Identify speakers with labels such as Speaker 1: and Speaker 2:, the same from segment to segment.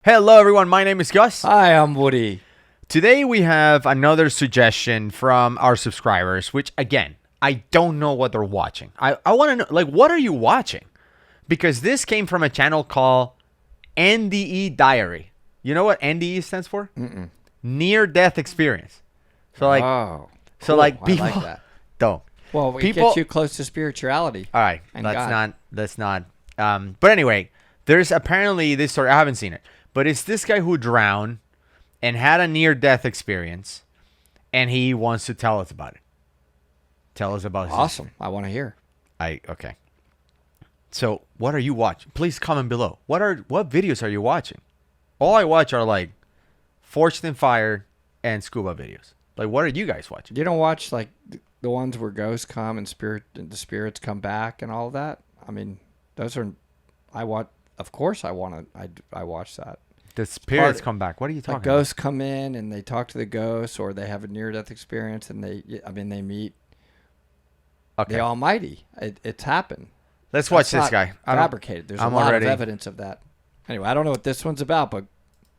Speaker 1: Hello, everyone. My name is Gus.
Speaker 2: Hi, I'm Woody.
Speaker 1: Today we have another suggestion from our subscribers, which again, I don't know what they're watching. I want to know, like, what are you watching? Because this came from a channel called NDE Diary. You know what NDE stands for? Near Death Experience. So like,
Speaker 2: Oh,
Speaker 1: so
Speaker 2: cool.
Speaker 1: like
Speaker 2: I
Speaker 1: people
Speaker 2: like that.
Speaker 1: don't.
Speaker 2: Well, it
Speaker 1: People.
Speaker 2: gets you close to spirituality.
Speaker 1: All right,
Speaker 2: And
Speaker 1: let's
Speaker 2: God.
Speaker 1: not. Let's not. But anyway, there's apparently this story. I haven't seen it, but it's this guy who drowned and had a near-death experience, and he wants to tell us about it. Tell us about his
Speaker 2: Awesome. I want to hear.
Speaker 1: Okay. So, what are you watching? Please comment below. What videos are you watching? All I watch are like Forged in Fire and scuba videos. Like, what are you guys watching?
Speaker 2: You don't watch like the ones where ghosts come and the spirits come back and all of that? I mean, those are I watch. Of course, I want to. I watch that.
Speaker 1: The spirits come back. What are you talking
Speaker 2: Like ghosts come in and they talk to the ghosts, or they have a near-death experience and they meet
Speaker 1: about? Okay.
Speaker 2: the Almighty. It's happened.
Speaker 1: Let's watch
Speaker 2: That's
Speaker 1: this
Speaker 2: not
Speaker 1: guy.
Speaker 2: Fabricated. There's
Speaker 1: I'm
Speaker 2: a lot
Speaker 1: already-
Speaker 2: of evidence of that. Anyway, I don't know what this one's about, but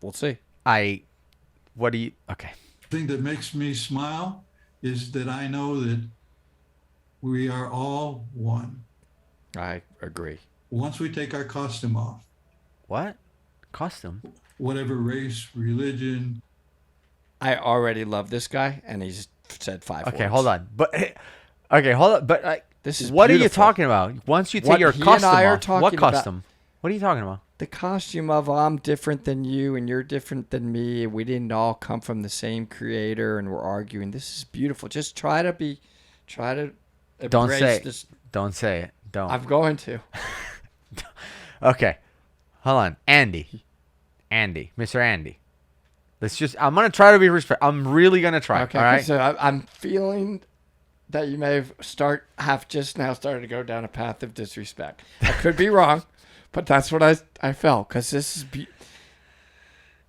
Speaker 2: we'll see.
Speaker 1: What do you? Okay.
Speaker 3: Thing that makes me smile is that I know that we are all one.
Speaker 2: I agree.
Speaker 3: Once we take our costume off,
Speaker 1: What? Costume?
Speaker 3: whatever race, religion,
Speaker 2: I already love this guy, and he's said 5
Speaker 1: Okay,
Speaker 2: words.
Speaker 1: hold on. But okay, hold on. But
Speaker 2: This is
Speaker 1: what are you
Speaker 2: beautiful.
Speaker 1: talking about? Once you take
Speaker 2: What
Speaker 1: your
Speaker 2: he and
Speaker 1: costume
Speaker 2: I are
Speaker 1: off,
Speaker 2: talking
Speaker 1: what
Speaker 2: about-
Speaker 1: costume? What are you talking about?
Speaker 2: The costume of I'm different than you, and you're different than me, and we didn't all come from the same creator, and we're arguing. This is beautiful. Just try to embrace
Speaker 1: Don't say it.
Speaker 2: this.
Speaker 1: Don't say it. Don't.
Speaker 2: I'm going to.
Speaker 1: Okay. Hold on. Andy, Mr. Andy. I'm going to try to be respectful. I'm really going to try.
Speaker 2: Okay,
Speaker 1: all right?
Speaker 2: so I'm feeling that you may have just now started to go down a path of disrespect. I could be wrong, but that's what I felt, because this is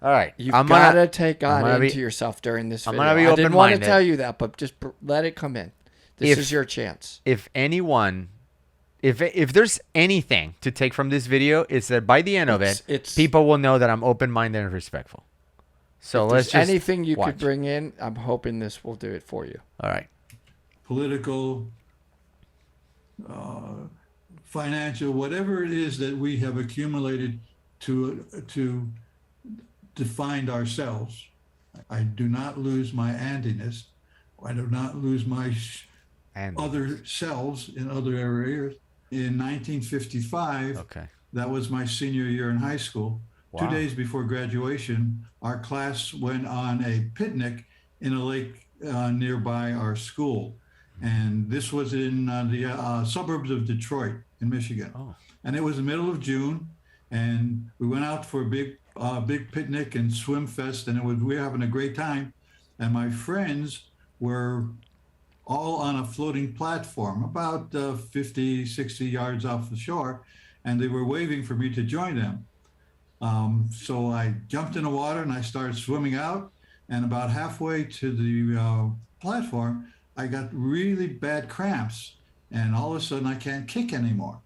Speaker 1: All right.
Speaker 2: you've
Speaker 1: I'm
Speaker 2: got
Speaker 1: gonna,
Speaker 2: to take
Speaker 1: I'm
Speaker 2: God
Speaker 1: gonna
Speaker 2: into
Speaker 1: be-
Speaker 2: yourself during this
Speaker 1: I'm
Speaker 2: video.
Speaker 1: gonna be
Speaker 2: I didn't want to
Speaker 1: open-minded.
Speaker 2: tell you that, but just let it come in. This
Speaker 1: If-
Speaker 2: is your chance.
Speaker 1: if anyone, if there's anything to take from this video, it's that by the end of it,
Speaker 2: It's
Speaker 1: people will know that I'm open-minded and respectful. So
Speaker 2: if
Speaker 1: let's
Speaker 2: there's
Speaker 1: just
Speaker 2: anything you
Speaker 1: watch.
Speaker 2: could bring in. I'm hoping this will do it for you.
Speaker 1: All right.
Speaker 3: political, financial, whatever it is that we have accumulated to define ourselves. I do not lose my Andiness. I do not lose my
Speaker 1: And
Speaker 3: other selves in other areas. In 1955,
Speaker 1: okay.
Speaker 3: that was my senior year in high school.
Speaker 1: Wow.
Speaker 3: 2 days before graduation, our class went on a picnic in a lake nearby our school. And this was in the suburbs of Detroit in Michigan.
Speaker 1: Oh.
Speaker 3: And it was the middle of June, and we went out for a big picnic and swim fest, and we were having a great time. And my friends were all on a floating platform about 50, 60 yards off the shore, and they were waving for me to join them. So I jumped in the water and I started swimming out, and about halfway to the platform, I got really bad cramps, and all of a sudden I can't kick anymore.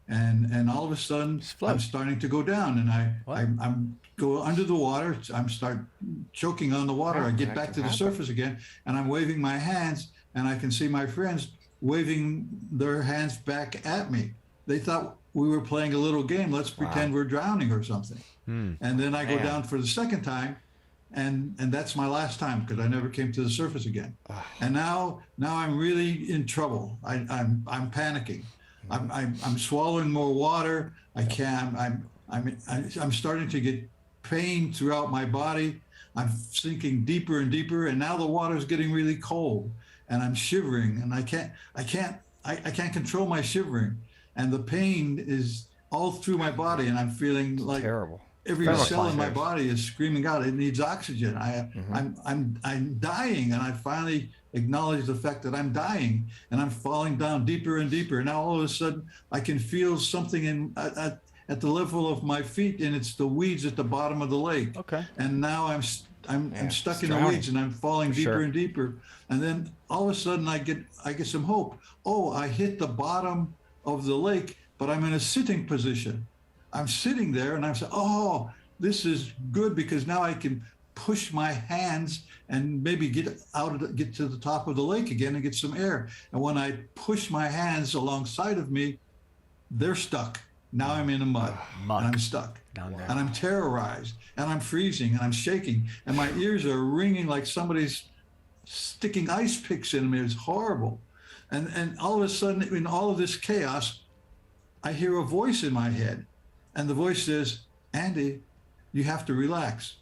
Speaker 3: And all of a sudden
Speaker 1: float.
Speaker 3: I'm starting to go down, and I'm go under the water. I'm start choking on the water. I get
Speaker 2: that
Speaker 3: back
Speaker 2: can
Speaker 3: to the
Speaker 2: happen.
Speaker 3: surface again, and I'm waving my hands, and I can see my friends waving their hands back at me. They thought we were playing a little game. Let's pretend we're drowning or something. And then I go
Speaker 2: Man.
Speaker 3: down for the second time, and that's my last time, because I never came to the surface again. And now I'm really in trouble. I'm panicking. I'm swallowing more water. I can't. I'm starting to get pain throughout my body. I'm sinking deeper and deeper, and now the water is getting really cold, and I'm shivering, and I can't control my shivering, and the pain is all through my body, and I'm feeling like
Speaker 2: Terrible.
Speaker 3: every
Speaker 2: Terrible
Speaker 3: cell in my
Speaker 2: climate.
Speaker 3: body is screaming out. It needs oxygen. I'm dying, and I finally acknowledge the fact that I'm dying, and I'm falling down deeper and deeper. Now all of a sudden, I can feel something at the level of my feet, and it's the weeds at the bottom of the lake.
Speaker 1: Okay.
Speaker 3: And now I'm stuck
Speaker 2: it's
Speaker 3: in the
Speaker 2: drowning.
Speaker 3: weeds, and I'm falling
Speaker 2: For
Speaker 3: deeper
Speaker 2: sure.
Speaker 3: and deeper. And then all of a sudden, I get some hope. Oh, I hit the bottom of the lake, but I'm in a sitting position. I'm sitting there, and I'm saying, oh, this is good because now I can push my hands and maybe get to the top of the lake again and get some air. And when I push my hands alongside of me, they're stuck. Now I'm in the mud.
Speaker 1: Muck.
Speaker 3: And I'm stuck.
Speaker 1: Down there.
Speaker 3: And I'm terrorized. And I'm freezing. And I'm shaking. And my ears are ringing like somebody's sticking ice picks in me. It's horrible. And all of a sudden, in all of this chaos, I hear a voice in my head. And the voice says, Andy, you have to relax.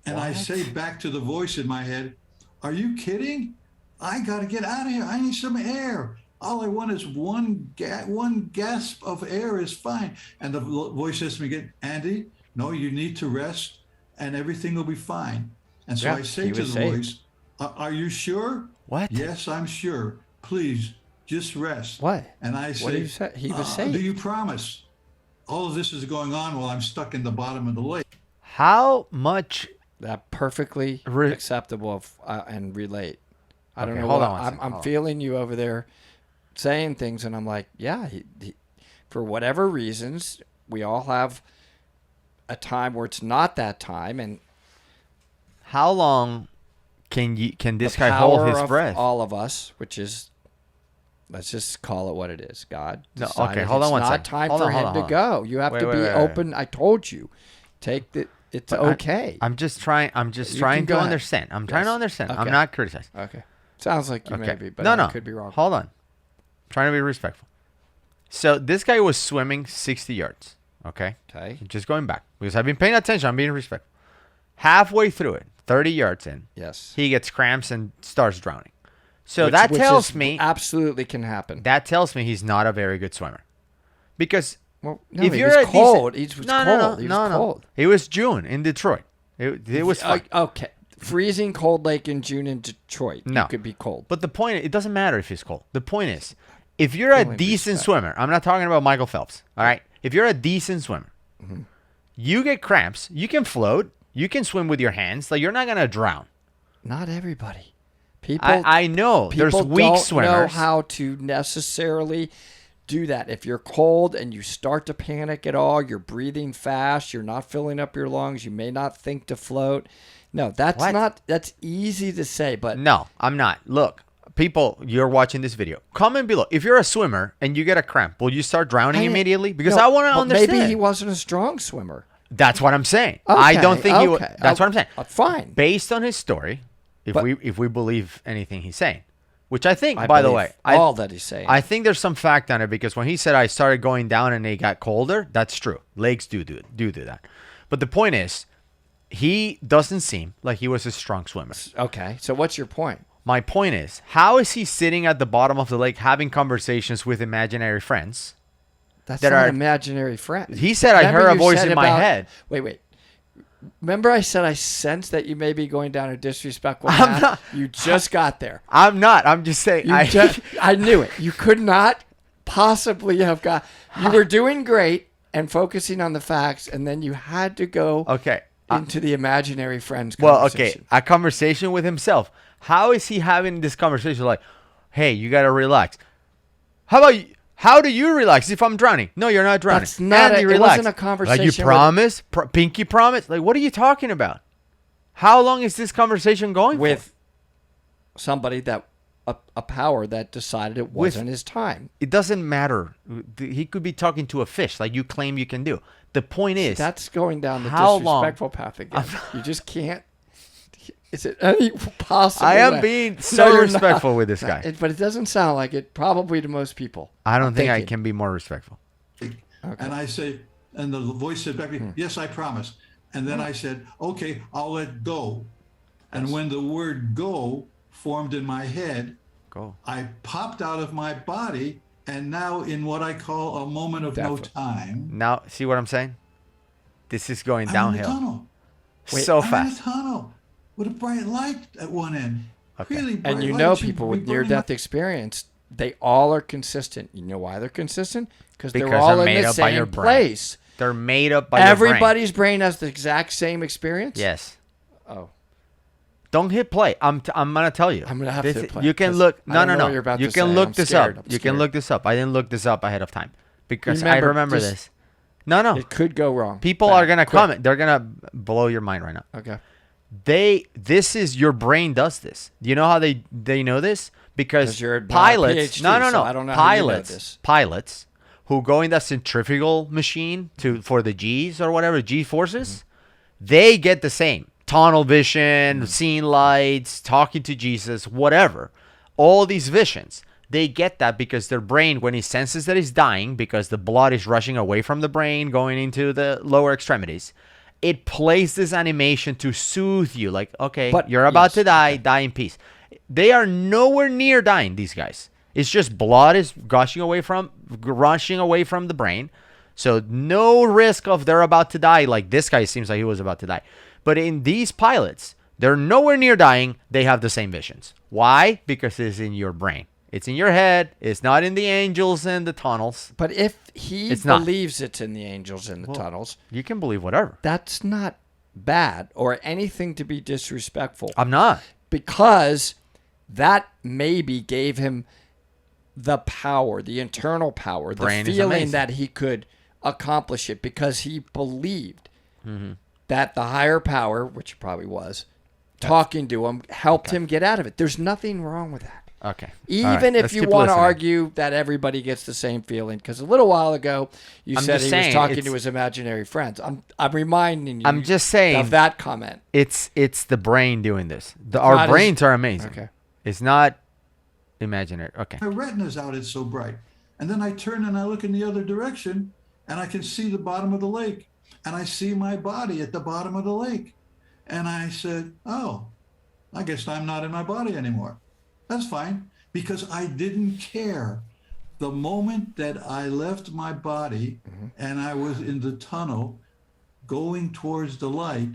Speaker 3: And I say back to the voice in my head, are you kidding? I got to get out of here. I need some air. All I want is one gasp of air is fine. And the voice says to me again, Andy, no, you need to rest and everything will be fine. And so I say to the voice, are you sure?
Speaker 1: What?
Speaker 3: Yes, I'm sure. Please, just rest.
Speaker 2: What?
Speaker 3: And I say,
Speaker 2: what did you say? He was saying.
Speaker 3: Do you promise? All of this is going on while I'm stuck in the bottom of the lake.
Speaker 1: How much?
Speaker 2: That perfectly acceptable and relate. I don't know.
Speaker 1: Hold
Speaker 2: what,
Speaker 1: on.
Speaker 2: I'm feeling you over there saying things, and I'm like, yeah. He, for whatever reasons, we all have a time where it's not that time, and
Speaker 1: how long can this
Speaker 2: the
Speaker 1: guy hold
Speaker 2: power
Speaker 1: his
Speaker 2: of
Speaker 1: breath?
Speaker 2: all of us, which is, let's just call it what it is. God
Speaker 1: No,
Speaker 2: decided
Speaker 1: okay, hold on one
Speaker 2: it's not
Speaker 1: second.
Speaker 2: time
Speaker 1: Hold
Speaker 2: for
Speaker 1: on, hold
Speaker 2: him
Speaker 1: on,
Speaker 2: to
Speaker 1: hold on.
Speaker 2: go. You have to
Speaker 1: Wait,
Speaker 2: be
Speaker 1: wait, wait.
Speaker 2: open. I told you, take the. It's okay.
Speaker 1: I'm just trying. I'm just trying to
Speaker 2: go ahead.
Speaker 1: understand. I'm trying to understand. I'm
Speaker 2: Okay.
Speaker 1: not criticizing.
Speaker 2: Okay. Sounds like you
Speaker 1: Okay.
Speaker 2: may be, but
Speaker 1: no,
Speaker 2: I
Speaker 1: no.
Speaker 2: could be wrong.
Speaker 1: Hold on. Trying to be respectful. So this guy was swimming 60 yards. Okay.
Speaker 2: Okay.
Speaker 1: Just going back because I've been paying attention. I'm being respectful. Halfway through it, 30 yards in,
Speaker 2: Yes.
Speaker 1: he gets cramps and starts drowning. So
Speaker 2: Which
Speaker 1: that tells
Speaker 2: is
Speaker 1: me
Speaker 2: absolutely can happen.
Speaker 1: that tells me he's not a very good swimmer, because
Speaker 2: Well, no,
Speaker 1: if
Speaker 2: he
Speaker 1: you're
Speaker 2: was
Speaker 1: a
Speaker 2: cold.
Speaker 1: decent,
Speaker 2: He was
Speaker 1: no,
Speaker 2: cold.
Speaker 1: no, no,
Speaker 2: He was
Speaker 1: no, no.
Speaker 2: cold.
Speaker 1: It was June in Detroit. It was fine.
Speaker 2: Okay. Freezing cold lake in June in Detroit.
Speaker 1: No.
Speaker 2: You could be cold.
Speaker 1: But the point, it doesn't matter if he's cold. The point is, if you're a
Speaker 2: Feeling
Speaker 1: decent
Speaker 2: respect.
Speaker 1: swimmer, I'm not talking about Michael Phelps, all right? If you're a decent swimmer,
Speaker 2: Mm-hmm.
Speaker 1: you get cramps, you can float, you can swim with your hands, like you're not going to drown.
Speaker 2: Not everybody. People.
Speaker 1: I know. There's
Speaker 2: people
Speaker 1: weak
Speaker 2: don't
Speaker 1: swimmers.
Speaker 2: know how to necessarily do that. If you're cold and you start to panic at all, you're breathing fast, you're not filling up your lungs, you may not think to float. No, that's
Speaker 1: What?
Speaker 2: not. That's easy to say, but
Speaker 1: No, I'm not. Look, people, you're watching this video. Comment below. If you're a swimmer and you get a cramp, will you start drowning immediately? Because
Speaker 2: no,
Speaker 1: I want to
Speaker 2: but
Speaker 1: understand.
Speaker 2: Maybe he wasn't a strong swimmer.
Speaker 1: That's what I'm saying. I don't think he was.
Speaker 2: Okay,
Speaker 1: That's what I'm saying.
Speaker 2: Fine.
Speaker 1: Based on his story, if
Speaker 2: But-
Speaker 1: we believe anything he's saying, which I think,
Speaker 2: I
Speaker 1: by the
Speaker 2: believe
Speaker 1: way,
Speaker 2: all that he's saying.
Speaker 1: I think there's some fact on it, because when he said I started going down and it got colder, that's true. Lakes do that. But the point is, he doesn't seem like he was a strong swimmer.
Speaker 2: Okay, so what's your point?
Speaker 1: My point is, how is he sitting at the bottom of the lake having conversations with imaginary friends?
Speaker 2: That's
Speaker 1: That
Speaker 2: not
Speaker 1: are-
Speaker 2: imaginary friends.
Speaker 1: He said, I
Speaker 2: Remember
Speaker 1: heard a
Speaker 2: you
Speaker 1: voice
Speaker 2: said
Speaker 1: in my
Speaker 2: about-
Speaker 1: head.
Speaker 2: Wait. Remember I said I sensed that you may be going down a disrespectful
Speaker 1: I'm
Speaker 2: path?
Speaker 1: not-
Speaker 2: You just got there.
Speaker 1: I'm not. I'm just saying.
Speaker 2: I knew it. You could not possibly have got. You were doing great and focusing on the facts, and then you had to go
Speaker 1: Okay.
Speaker 2: into the imaginary friends
Speaker 1: Well, okay.
Speaker 2: conversation.
Speaker 1: A conversation with himself. How is he having this conversation like, hey, you got to relax? How about you? How do you relax if I'm drowning? No, you're not drowning.
Speaker 2: That's not
Speaker 1: Andy,
Speaker 2: it
Speaker 1: relax.
Speaker 2: wasn't a conversation
Speaker 1: Like you
Speaker 2: with-
Speaker 1: promise? Pinky promise? Like, what are you talking about? How long is this conversation going
Speaker 2: With
Speaker 1: for?
Speaker 2: somebody that a power that decided it wasn't his time.
Speaker 1: It doesn't matter. He could be talking to a fish like you claim you can do. The point is,
Speaker 2: That's going down the
Speaker 1: how long-
Speaker 2: disrespectful path again. You just can't. Is it any possible
Speaker 1: I am
Speaker 2: way?
Speaker 1: being
Speaker 2: No,
Speaker 1: so
Speaker 2: you're
Speaker 1: respectful
Speaker 2: not.
Speaker 1: with this guy.
Speaker 2: But it doesn't sound like it, probably to most people.
Speaker 1: I don't
Speaker 2: I'm
Speaker 1: think I
Speaker 2: thinking.
Speaker 1: can be more respectful.
Speaker 3: And I say, and the voice said back to me, yes, I promise. And then I said, okay, I'll let go. And when the word go formed in my head,
Speaker 1: Go.
Speaker 3: I popped out of my body, and now in what I call a moment of no
Speaker 2: Definitely.
Speaker 3: time,
Speaker 1: Now, see what I'm saying? This is going
Speaker 3: I'm in
Speaker 1: downhill
Speaker 3: the tunnel.
Speaker 1: so
Speaker 3: I'm in
Speaker 1: fast.
Speaker 3: a tunnel with a bright light at one end.
Speaker 1: Okay.
Speaker 3: Really bright
Speaker 2: And you
Speaker 3: light.
Speaker 2: know
Speaker 3: It should
Speaker 2: people
Speaker 3: be
Speaker 2: with
Speaker 3: burning
Speaker 2: near-death experience, they all are consistent. You know why they're consistent? Because they're
Speaker 1: Because
Speaker 2: all
Speaker 1: they're
Speaker 2: in
Speaker 1: made
Speaker 2: the
Speaker 1: up by your
Speaker 2: same
Speaker 1: brain.
Speaker 2: place.
Speaker 1: They're made up by your brain.
Speaker 2: Everybody's brain has the exact same experience?
Speaker 1: Yes.
Speaker 2: Oh.
Speaker 1: Don't hit play. I'm gonna tell you.
Speaker 2: I'm gonna have
Speaker 1: This-
Speaker 2: to hit play,
Speaker 1: You can
Speaker 2: 'cause
Speaker 1: look.
Speaker 2: I
Speaker 1: No,
Speaker 2: don't
Speaker 1: no,
Speaker 2: know
Speaker 1: no.
Speaker 2: what you're about
Speaker 1: You
Speaker 2: to
Speaker 1: can
Speaker 2: say.
Speaker 1: look
Speaker 2: I'm
Speaker 1: this
Speaker 2: scared.
Speaker 1: up.
Speaker 2: I'm
Speaker 1: You can
Speaker 2: scared.
Speaker 1: look this up. I didn't look this up ahead of time because I
Speaker 2: Remember,
Speaker 1: remember
Speaker 2: just-
Speaker 1: this. No.
Speaker 2: It could go wrong.
Speaker 1: People are gonna comment. They're gonna blow your mind right now.
Speaker 2: Okay.
Speaker 1: This is your brain does this. Do you know how they know this? Because
Speaker 2: you're a
Speaker 1: pilots.
Speaker 2: PhD,
Speaker 1: No.
Speaker 2: so I don't know how you know
Speaker 1: Pilots.
Speaker 2: this.
Speaker 1: Pilots who go in that centrifugal machine for the G's or whatever G forces, they get the same tunnel vision, seeing lights, talking to Jesus, whatever. All these visions. They get that because their brain, when it senses that it's dying, because the blood is rushing away from the brain, going into the lower extremities, it plays this animation to soothe you. Like, okay,
Speaker 2: But-
Speaker 1: you're about
Speaker 2: yes,
Speaker 1: to die, die in peace. They are nowhere near dying, these guys. It's just blood is rushing away from the brain. So no risk of they're about to die. Like this guy seems like he was about to die. But in these pilots, they're nowhere near dying. They have the same visions. Why? Because it's in your brain. It's in your head. It's not in the angels and the tunnels.
Speaker 2: But if he
Speaker 1: It's not.
Speaker 2: believes it's in the angels in the tunnels,
Speaker 1: You can believe whatever.
Speaker 2: that's not bad or anything to be disrespectful.
Speaker 1: I'm not.
Speaker 2: Because that maybe gave him the power, the internal power,
Speaker 1: Brain
Speaker 2: the
Speaker 1: is
Speaker 2: feeling
Speaker 1: amazing.
Speaker 2: that he could accomplish it because he believed
Speaker 1: Mm-hmm.
Speaker 2: that the higher power, which it probably was, talking to him helped him get out of it. There's nothing wrong with that.
Speaker 1: Okay. All
Speaker 2: Even
Speaker 1: right,
Speaker 2: if
Speaker 1: let's
Speaker 2: you
Speaker 1: keep
Speaker 2: want to
Speaker 1: listening.
Speaker 2: argue that everybody gets the same feeling, because a little while ago you
Speaker 1: I'm
Speaker 2: said
Speaker 1: just
Speaker 2: he
Speaker 1: saying,
Speaker 2: was talking
Speaker 1: it's-
Speaker 2: to his imaginary friends. I'm reminding you.
Speaker 1: I'm just saying
Speaker 2: of that comment.
Speaker 1: It's the brain doing this. Our
Speaker 2: not as-
Speaker 1: brains are amazing.
Speaker 2: Okay.
Speaker 1: It's not imaginary. Okay.
Speaker 3: My retina's out, it's so bright. And then I turn and I look in the other direction and I can see the bottom of the lake. And I see my body at the bottom of the lake. And I said, oh, I guess I'm not in my body anymore. That's fine, because I didn't care. The moment that I left my body and I was in the tunnel going towards the light,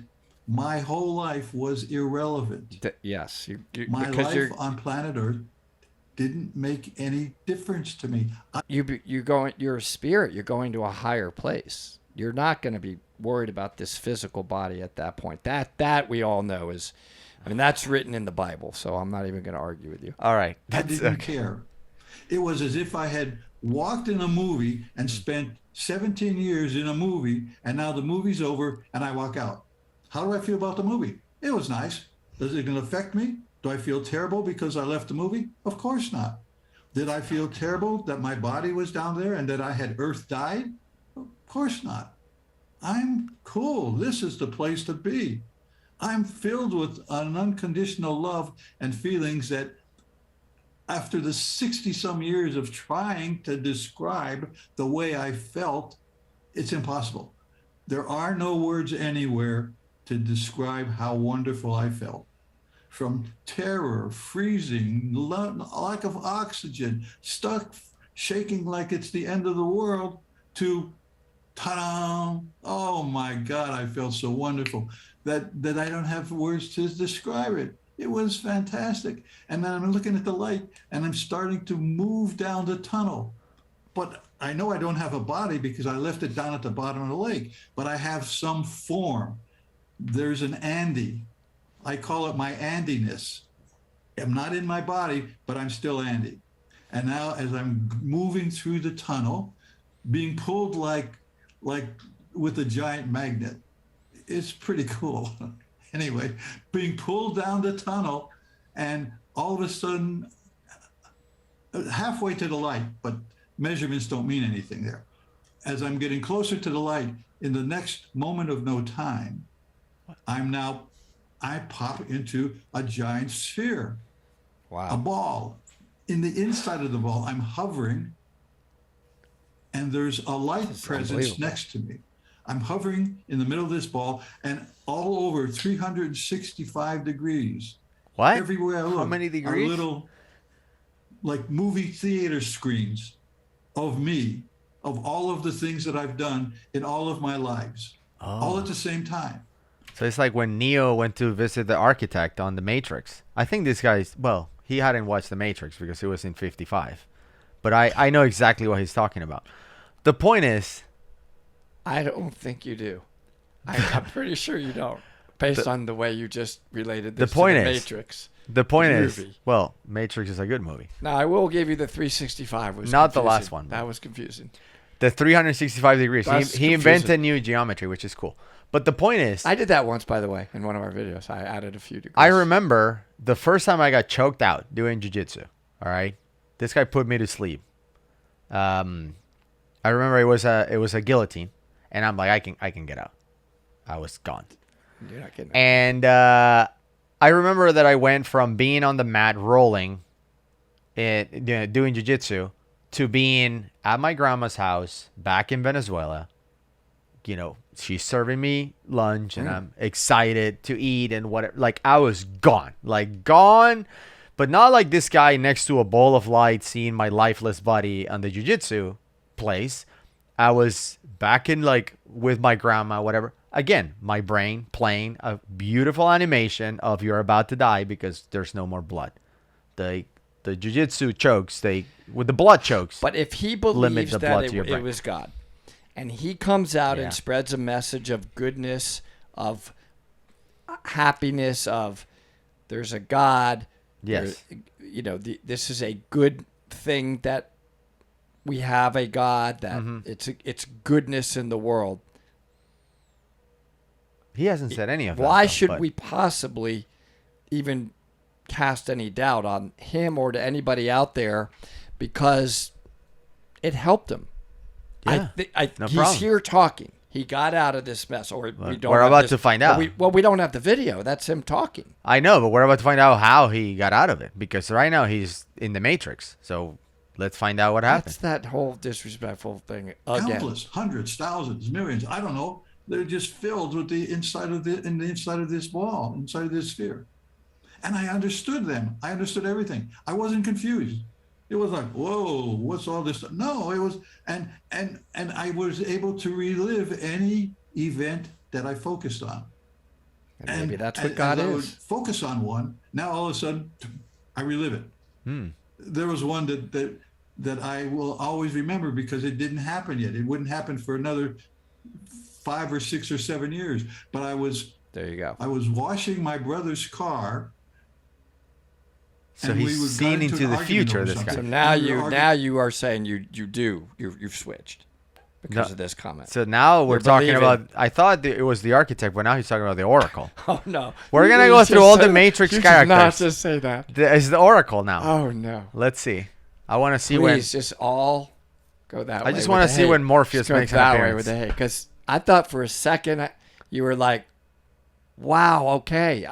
Speaker 3: my whole life was irrelevant.
Speaker 2: Yes,
Speaker 3: My
Speaker 2: because
Speaker 3: life on planet Earth didn't make any difference to me.
Speaker 2: you're a spirit. You're going to a higher place. You're not going to be worried about this physical body at that point. That we all know is, I mean, that's written in the Bible. So I'm not even going to argue with you.
Speaker 1: All right.
Speaker 3: I
Speaker 1: That's
Speaker 3: didn't
Speaker 1: okay.
Speaker 3: care. It was as if I had walked in a movie and spent 17 years in a movie, and now the movie's over and I walk out. How do I feel about the movie? It was nice. Is it going to affect me? Do I feel terrible because I left the movie? Of course not. Did I feel terrible that my body was down there and that I had Earth died? Of course not. I'm cool. This is the place to be. I'm filled with an unconditional love and feelings that after the 60-some years of trying to describe the way I felt, it's impossible. There are no words anywhere to describe how wonderful I felt. From terror, freezing, lack of oxygen, stuck, shaking like it's the end of the world, to ta-da! Oh my God, I felt so wonderful that I don't have words to describe it. It was fantastic. And then I'm looking at the light and I'm starting to move down the tunnel. But I know I don't have a body because I left it down at the bottom of the lake, but I have some form. There's an Andy. I call it my Andiness. I'm not in my body, but I'm still Andy. And now as I'm moving through the tunnel, being pulled like with a giant magnet, it's pretty cool. Anyway, being pulled down the tunnel, and all of a sudden, halfway to the light, but measurements don't mean anything there. As I'm getting closer to the light, in the next moment of no time, I pop into a giant sphere, a
Speaker 2: Wow.
Speaker 3: ball. In the inside of the ball, I'm hovering, and there's a light presence
Speaker 2: unbelievable.
Speaker 3: next to me. I'm hovering in the middle of this ball, and all over 365 degrees.
Speaker 1: What?
Speaker 3: Everywhere I look,
Speaker 1: How many
Speaker 3: are
Speaker 1: degrees?
Speaker 3: little, like movie theater screens of me, of all of the things that I've done in all of my lives, all at the same time.
Speaker 1: So it's like when Neo went to visit the architect on The Matrix. I think this guy's, well, he hadn't watched The Matrix because he was in 55. But I know exactly what he's talking about. The point is,
Speaker 2: I don't think you do. I'm pretty sure you don't, based on the way you just related this
Speaker 1: point
Speaker 2: to the
Speaker 1: is-
Speaker 2: Matrix.
Speaker 1: the point
Speaker 2: The
Speaker 1: is,
Speaker 2: movie.
Speaker 1: well, Matrix is a good movie.
Speaker 2: Now, I will give you the 365 was
Speaker 1: Not the
Speaker 2: confusing.
Speaker 1: last one.
Speaker 2: That was confusing.
Speaker 1: The 365 degrees.
Speaker 2: That's
Speaker 1: He invented new geometry, which is cool. But the point is,
Speaker 2: I did that once, by the way, in one of our videos. I added a few degrees.
Speaker 1: I remember the first time I got choked out doing jiu-jitsu. All right, this guy put me to sleep. I remember it was a guillotine, and I'm like, I can get out. I was gone.
Speaker 2: You're not kidding.
Speaker 1: And I remember that I went from being on the mat rolling, doing jiu-jitsu, to being at my grandma's house back in Venezuela. You know, she's serving me lunch, and I'm excited to eat and whatever. Like, I was gone. Like, gone. But not like this guy next to a bowl of light seeing my lifeless body on the jiu-jitsu place. I was back in, like, with my grandma, whatever. Again, my brain playing a beautiful animation of you're about to die because there's no more blood. The jiu-jitsu chokes, with the blood chokes.
Speaker 2: But if he
Speaker 1: limit
Speaker 2: believes
Speaker 1: the
Speaker 2: that
Speaker 1: blood to your
Speaker 2: it
Speaker 1: brain.
Speaker 2: was God, and he comes out
Speaker 1: Yeah.
Speaker 2: and spreads a message of goodness, of happiness, of there's a God.
Speaker 1: Yes.
Speaker 2: This is a good thing that we have a God, that it's goodness in the world.
Speaker 1: He hasn't said any of that.
Speaker 2: Why
Speaker 1: though,
Speaker 2: should
Speaker 1: but-
Speaker 2: we possibly even cast any doubt on him or to anybody out there? Because it helped him.
Speaker 1: Yeah, no
Speaker 2: he's
Speaker 1: problem.
Speaker 2: here talking. He got out of this mess. Or we don't.
Speaker 1: we're
Speaker 2: have
Speaker 1: about
Speaker 2: this-
Speaker 1: to find
Speaker 2: well,
Speaker 1: out.
Speaker 2: we don't have the video. That's him talking.
Speaker 1: I know, but we're about to find out how he got out of it because right now he's in the Matrix. So let's find out what happened.
Speaker 2: That's that whole disrespectful thing again.
Speaker 3: Countless, hundreds, thousands, millions. I don't know. They're just filled with the inside of this ball, inside of this sphere. And I understood them. I understood everything. I wasn't confused. It was like, whoa, what's all this? No, it was, and I was able to relive any event that I focused on.
Speaker 2: And maybe that's what
Speaker 3: as
Speaker 2: God
Speaker 3: I would
Speaker 2: is.
Speaker 3: focus on one. Now all of a sudden, I relive it. There was one that I will always remember because it didn't happen yet. It wouldn't happen for another 5 or 6 or 7 years. But
Speaker 2: There you go.
Speaker 3: I was washing my brother's car.
Speaker 1: So
Speaker 3: and we
Speaker 1: he's
Speaker 3: got
Speaker 1: seen into
Speaker 3: an
Speaker 1: the
Speaker 3: argument
Speaker 1: future,
Speaker 3: over
Speaker 1: this guy.
Speaker 3: something.
Speaker 2: So now
Speaker 3: And we were arguing-
Speaker 2: you are saying you've switched because
Speaker 1: No.
Speaker 2: of this comment.
Speaker 1: So now we're
Speaker 2: You're
Speaker 1: talking
Speaker 2: believing-
Speaker 1: about, I thought it was the architect, but now he's talking about the Oracle.
Speaker 2: Oh no.
Speaker 1: We're going to
Speaker 2: You
Speaker 1: go
Speaker 2: just
Speaker 1: through all the
Speaker 2: said-
Speaker 1: Matrix
Speaker 2: you did not
Speaker 1: characters.
Speaker 2: just say that.
Speaker 1: It's the Oracle now.
Speaker 2: Oh no.
Speaker 1: Let's see. I want to see
Speaker 2: Please just all go that way.
Speaker 1: I just
Speaker 2: want
Speaker 1: wanna
Speaker 2: to
Speaker 1: see when Morpheus makes an
Speaker 2: that way
Speaker 1: appearance.
Speaker 2: with the hate, because I thought for a second you were like, "Wow, okay,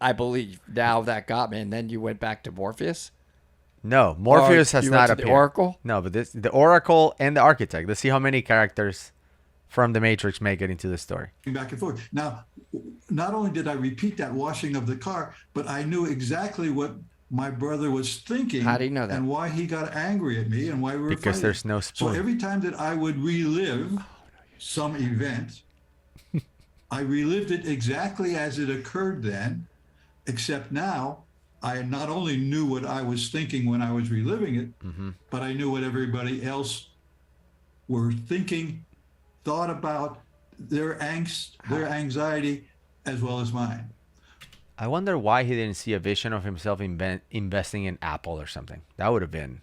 Speaker 2: I believe." Now that got me, and then you went back to Morpheus.
Speaker 1: No, Morpheus
Speaker 2: Or
Speaker 1: has
Speaker 2: you went
Speaker 1: not
Speaker 2: to the
Speaker 1: appeared.
Speaker 2: Oracle?
Speaker 1: No, but the Oracle and the Architect. Let's see how many characters from the Matrix make it into the story.
Speaker 3: back and forth. Now, not only did I repeat that washing of the car, but I knew exactly what my brother was thinking.
Speaker 2: How do you know that?
Speaker 3: And why he got angry at me and why we were
Speaker 1: Because
Speaker 3: fighting.
Speaker 1: there's no
Speaker 3: So
Speaker 1: spoon.
Speaker 3: every time that I would relive some event, I relived it exactly as it occurred then, except now I not only knew what I was thinking when I was reliving it, but I knew what everybody else were thinking, thought about, their angst, their anxiety, as well as mine.
Speaker 1: I wonder why he didn't see a vision of himself investing in Apple or something. That would have been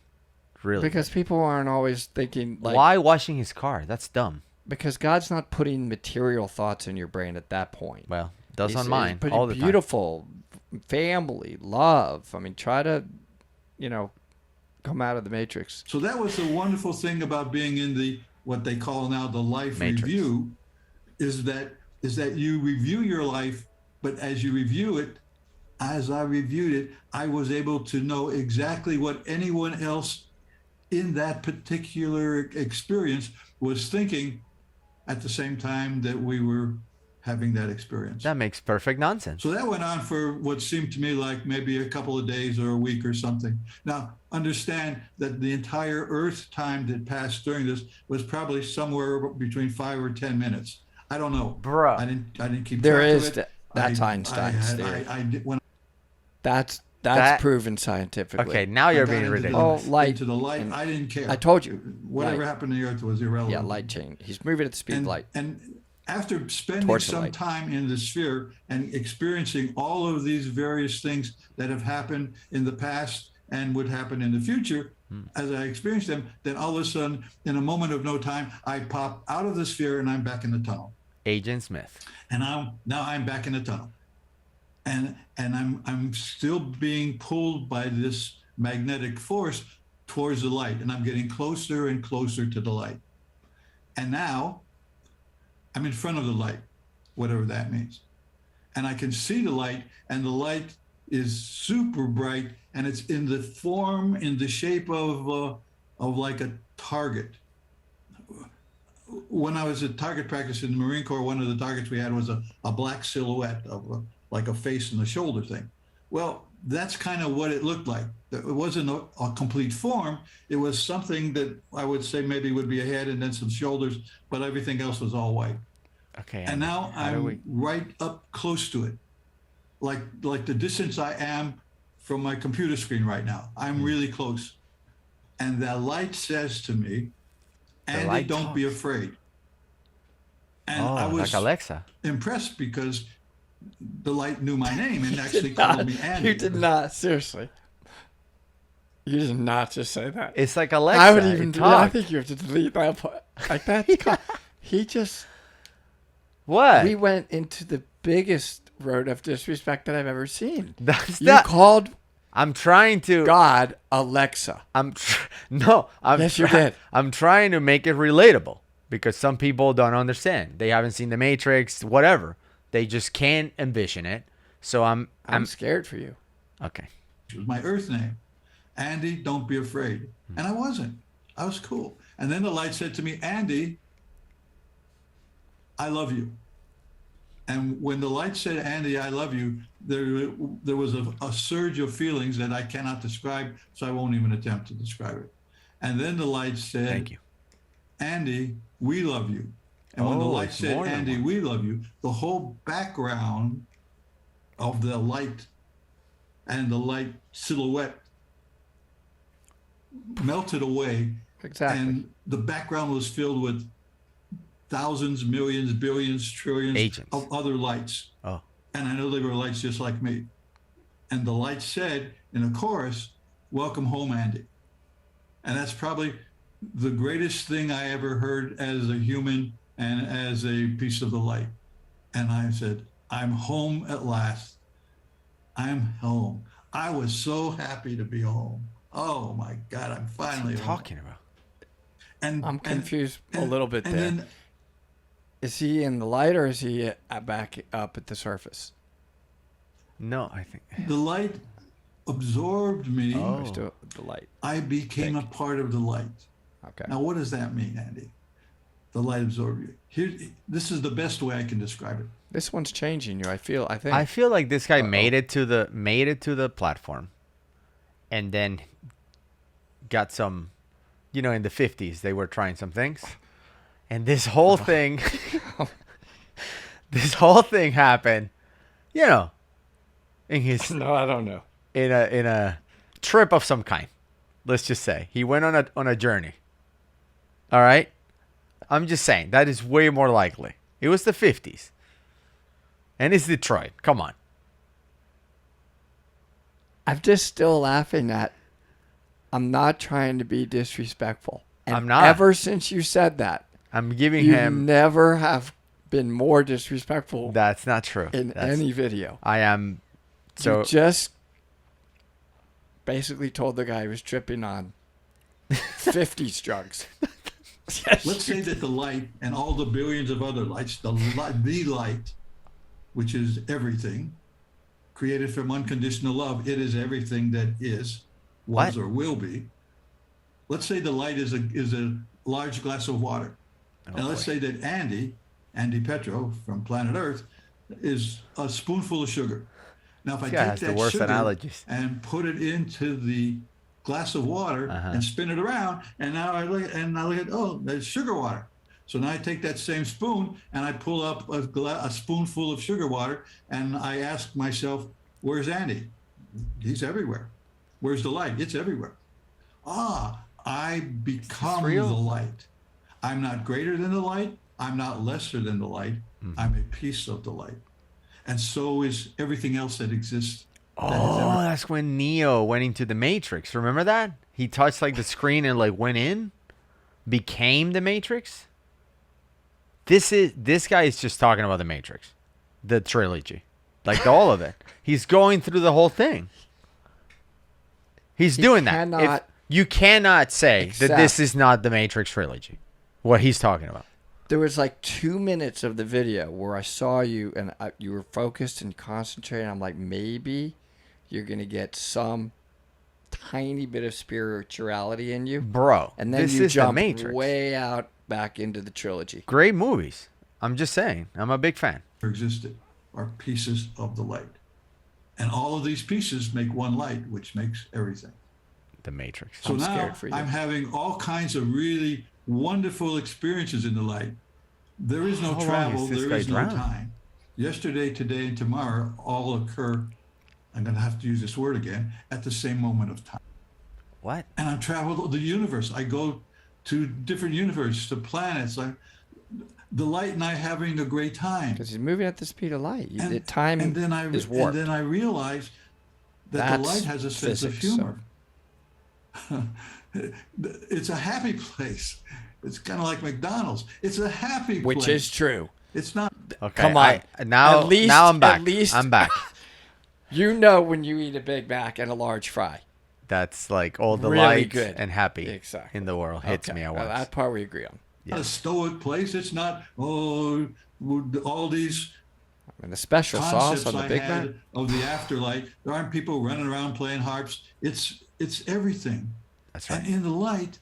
Speaker 1: really
Speaker 2: Because people aren't always thinking like.
Speaker 1: why washing his car? That's dumb.
Speaker 2: Because God's not putting material thoughts in your brain at that point.
Speaker 1: Well, does
Speaker 2: He's-
Speaker 1: on mine
Speaker 2: he's putting
Speaker 1: all the time.
Speaker 2: beautiful family, love. I mean, try to, come out of the Matrix.
Speaker 3: So that was the wonderful thing about being in the what they call now the life
Speaker 1: Matrix.
Speaker 3: review, is that you review your life, but as you review it, as I reviewed it, I was able to know exactly what anyone else in that particular experience was thinking at the same time that we were having that experience.
Speaker 1: That makes perfect nonsense.
Speaker 3: So that went on for what seemed to me like maybe a couple of days or a week or something. Now, understand that the entire Earth time that passed during this was probably somewhere between 5 or 10 minutes. I don't know.
Speaker 1: Bro.
Speaker 3: I didn't keep
Speaker 2: There
Speaker 3: track
Speaker 2: is
Speaker 3: of it.
Speaker 2: that's Einstein's theory.
Speaker 3: When
Speaker 2: That's
Speaker 1: That-
Speaker 2: proven scientifically.
Speaker 1: Okay, now
Speaker 3: I
Speaker 1: you're
Speaker 3: got
Speaker 1: being
Speaker 3: into the-
Speaker 1: ridiculous.
Speaker 2: Oh, light.
Speaker 3: into the light,
Speaker 2: And
Speaker 3: I didn't care.
Speaker 2: I told you.
Speaker 3: Whatever
Speaker 2: Light.
Speaker 3: happened to the Earth was irrelevant.
Speaker 2: Yeah, light chain. He's moving at the speed of light.
Speaker 3: And after spending
Speaker 2: Towards the
Speaker 3: some
Speaker 2: light.
Speaker 3: time in the sphere and experiencing all of these various things that have happened in the past and would happen in the future, as I experience them, then all of a sudden, in a moment of no time, I pop out of the sphere and I'm back in the tunnel.
Speaker 1: Agent Smith.
Speaker 3: And now I'm back in the tunnel. And I'm still being pulled by this magnetic force towards the light, and I'm getting closer and closer to the light. And now I'm in front of the light, whatever that means. And I can see the light, and the light is super bright, and it's in the shape of like a target. When I was at target practice in the Marine Corps, one of the targets we had was a black silhouette of like a face and a shoulder thing. Well, that's kind of what it looked like. It wasn't a complete form. It was something that I would say maybe would be a head and then some shoulders, but everything else was all white.
Speaker 1: Okay.
Speaker 3: And now I'm right up close to it, like the distance I am from my computer screen right now. I'm really close. And that light says to me, Andy, don't be afraid. And I was
Speaker 1: like Alexa.
Speaker 3: impressed because the light knew my name and actually called me Andy.
Speaker 2: You did not, seriously. You did not just say that.
Speaker 1: It's like Alexa.
Speaker 2: I would even do that. I think you have to delete that part. Like that. He just.
Speaker 1: What?
Speaker 2: We went into the biggest road of disrespect that I've ever seen.
Speaker 1: That's
Speaker 2: you
Speaker 1: not.
Speaker 2: called
Speaker 1: I'm trying to.
Speaker 2: God Alexa.
Speaker 1: Yes,
Speaker 2: you did.
Speaker 1: I'm trying to make it relatable because some people don't understand. They haven't seen The Matrix, whatever. They just can't envision it. So I'm
Speaker 2: scared for you.
Speaker 1: Okay.
Speaker 3: It was my Earth name. Andy, don't be afraid. And I wasn't. I was cool. And then the light said to me, Andy, I love you. And when the light said, Andy, I love you, there was a surge of feelings that I cannot describe, so I won't even attempt to describe it. And then the light said,
Speaker 1: Thank you.
Speaker 3: Andy, we love you. And when the light said, Andy, we love you, the whole background of the light and the light silhouette melted away.
Speaker 2: Exactly.
Speaker 3: And the background was filled with thousands, millions, billions, trillions
Speaker 1: Agents.
Speaker 3: of other lights.
Speaker 1: Oh.
Speaker 3: And I know they were lights just like me. And the light said in a chorus, welcome home, Andy. And that's probably the greatest thing I ever heard as a human and as a piece of the light. And I said, I'm home at last. I'm home. I was so happy to be home. Oh my God, I'm finally
Speaker 1: What's he talking about?
Speaker 3: And
Speaker 2: I'm confused a little bit there.
Speaker 3: Then,
Speaker 2: is he in the light or is he back up at the surface?
Speaker 1: No, I think
Speaker 3: the light absorbed me.
Speaker 2: Oh. The light.
Speaker 3: I became a part of the light.
Speaker 2: Okay.
Speaker 3: Now, what does that mean, Andy? The light absorbed you. This is the best way I can describe it.
Speaker 2: This one's changing you. I think.
Speaker 1: I feel like this guy made it to the platform, and then got some, in the 50s they were trying some things, and this whole thing, happened, in his
Speaker 2: No, I don't know.
Speaker 1: in a trip of some kind. Let's just say he went on a journey. All right, I'm just saying that is way more likely. It was the 50s. And it's Detroit. Come on.
Speaker 2: I'm just still laughing at. I'm not trying to be disrespectful. And
Speaker 1: I'm not.
Speaker 2: Ever since you said that,
Speaker 1: I'm giving
Speaker 2: you
Speaker 1: him.
Speaker 2: never have been more disrespectful
Speaker 1: That's not true.
Speaker 2: in any video.
Speaker 1: I am. So
Speaker 2: You just basically told the guy who was tripping on 50s drugs. Yes,
Speaker 3: Let's say that the light and all the billions of other lights, the light, which is everything, created from unconditional love, it is everything that is, was, or will be. Let's say the light is a large glass of water. And let's say that Andy Petro from planet Earth is a spoonful of sugar. Now, if I take that sugar and put it into the glass of water and spin it around, and now I look at, there's sugar water. So now I take that same spoon and I pull up a spoonful of sugar water, and I ask myself, where's Andy? He's everywhere. Where's the light? It's everywhere. I become the light. I'm not greater than the light. I'm not lesser than the light. I'm a piece of the light. And so is everything else that exists.
Speaker 1: that's when Neo went into the Matrix. Remember that? He touched like the screen and like went in, became the Matrix. This guy is just talking about the Matrix, the trilogy, like all of it. He's going through the whole thing. He's doing that. If, you cannot say that this is not the Matrix trilogy. What he's talking about.
Speaker 2: There was like 2 minutes of the video where I saw you and you were focused and concentrating. I'm like, maybe you're going to get some tiny bit of spirituality in you.
Speaker 1: Bro,
Speaker 2: and then
Speaker 1: this
Speaker 2: you
Speaker 1: is
Speaker 2: jump
Speaker 1: the Matrix.
Speaker 2: Way out back into the trilogy.
Speaker 1: Great movies. I'm just saying. I'm a big fan.
Speaker 3: Existed are pieces of the light. And all of these pieces make one light, which makes everything.
Speaker 1: The Matrix.
Speaker 3: So
Speaker 2: I'm
Speaker 3: now
Speaker 2: scared for you.
Speaker 3: I'm having all kinds of really wonderful experiences in the light. There is no travel, there is no time. Yesterday, today, and tomorrow all occur, I'm going to have to use this word again, at the same moment of time.
Speaker 1: What?
Speaker 3: And I've traveled the universe. I go to different universes, to planets. The light and I having a great time.
Speaker 2: Because he's moving at the speed of light.
Speaker 3: And,
Speaker 2: time
Speaker 3: and then
Speaker 2: is warped.
Speaker 3: And then I realized that the light has a sense of humor. So. It's a happy place. It's kind of like McDonald's. It's a happy place.
Speaker 2: Which is true.
Speaker 3: It's not.
Speaker 1: Okay,
Speaker 2: Come on.
Speaker 1: Now I'm back.
Speaker 2: At least,
Speaker 1: I'm back.
Speaker 2: You know when you eat a Big Mac and a large fry.
Speaker 1: That's like all the
Speaker 2: Really
Speaker 1: light
Speaker 2: good.
Speaker 1: and happy
Speaker 2: Exactly.
Speaker 1: in the world hits me at once.
Speaker 2: That part we agree on.
Speaker 3: A stoic place. It's not, all these
Speaker 2: And the special sauce
Speaker 3: concepts
Speaker 2: on the
Speaker 3: I
Speaker 2: Big Mac.
Speaker 3: had of the afterlife. There aren't people running around playing harps. It's everything.
Speaker 1: That's right.
Speaker 3: And in the light,